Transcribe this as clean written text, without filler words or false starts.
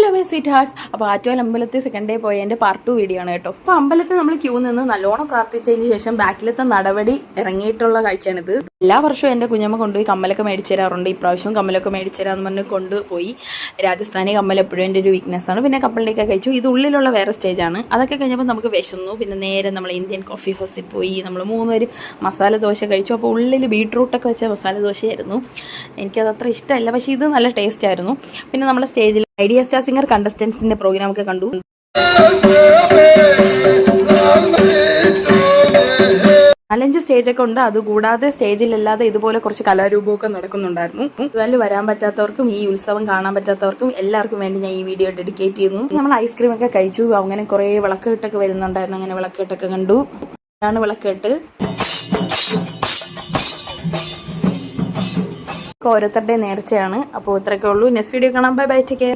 Hello my sweet hertz. അപ്പോൾ ആറ്റുകാൽ അമ്പലത്തിൽ second day പോയ എൻ്റെ പാർട്ട് 2 വീഡിയോ ആണ് കേട്ടോ. അപ്പോൾ അമ്പലത്തിൽ നമ്മൾ ക്യൂ നിന്ന് നല്ലോണം പ്രാർത്ഥിച്ചതിന് ശേഷം ബാക്കിലത്തെ നടപടി ഇറങ്ങിയിട്ടുള്ള കാഴ്ചയാണിത്. എല്ലാ വർഷവും എൻ്റെ കുഞ്ഞമ്മ കൊണ്ടുപോയി കമ്മലൊക്കെ മേടിച്ചു തരാറുണ്ട്. ഇപ്രാവശ്യം കമ്മലൊക്കെ മേടിച്ചു തരാമെന്ന് പറഞ്ഞ് കൊണ്ടുപോയി. രാജസ്ഥാനി കമ്മൽ എപ്പോഴും എൻ്റെ ഒരു വീക്ക്നെസ് ആണ്. പിന്നെ കപ്പലിലേക്ക് കഴിച്ചു. ഇത് ഉള്ളിലുള്ള വേറെ സ്റ്റേജാണ്. അതൊക്കെ കഴിഞ്ഞപ്പോൾ നമുക്ക് വിശന്നു. പിന്നെ നേരെ നമ്മൾ ഇന്ത്യൻ കോഫി ഹൗസിൽ പോയി. നമ്മൾ 3 പേര് മസാല ദോശ കഴിച്ചു. അപ്പോൾ ഉള്ളിൽ ബീട്രൂട്ടൊക്കെ വെച്ച മസാല ദോശയായിരുന്നു. എനിക്കത് അത്ര ഇഷ്ടമല്ല, പക്ഷേ ഇത് നല്ല ടേസ്റ്റ് ആയിരുന്നു. പിന്നെ നമ്മൾ സ്റ്റേജിൽ ഐഡിയ സ്റ്റാർ സിംഗർ കണ്ടസ്റ്റൻസിന്റെ പ്രോഗ്രാം ഒക്കെ കണ്ടു. 4-5 സ്റ്റേജൊക്കെ ഉണ്ട്. അതുകൂടാതെ സ്റ്റേജിലല്ലാതെ ഇതുപോലെ കുറച്ച് കലാരൂപമൊക്കെ നടക്കുന്നുണ്ടായിരുന്നു. ഇതിൽ വരാൻ പറ്റാത്തവർക്കും ഈ ഉത്സവം കാണാൻ പറ്റാത്തവർക്കും എല്ലാവർക്കും വേണ്ടി ഞാൻ ഈ വീഡിയോ ഡെഡിക്കേറ്റ് ചെയ്യുന്നു. നമ്മൾ ഐസ്ക്രീം ഒക്കെ കഴിച്ചു. അങ്ങനെ കുറേ വിളക്കെട്ടൊക്കെ വരുന്നുണ്ടായിരുന്നു. അങ്ങനെ വിളക്കെട്ടൊക്കെ കണ്ടു. ഇതാണ് വിളക്കെട്ട്. ഓരോരുത്തരുടെ നേർച്ചയാണ്. അപ്പോൾ ഇത്രയൊക്കെ ഉള്ളൂ. നെക്സ്റ്റ് വീഡിയോ കാണാം. Bye bye, take care.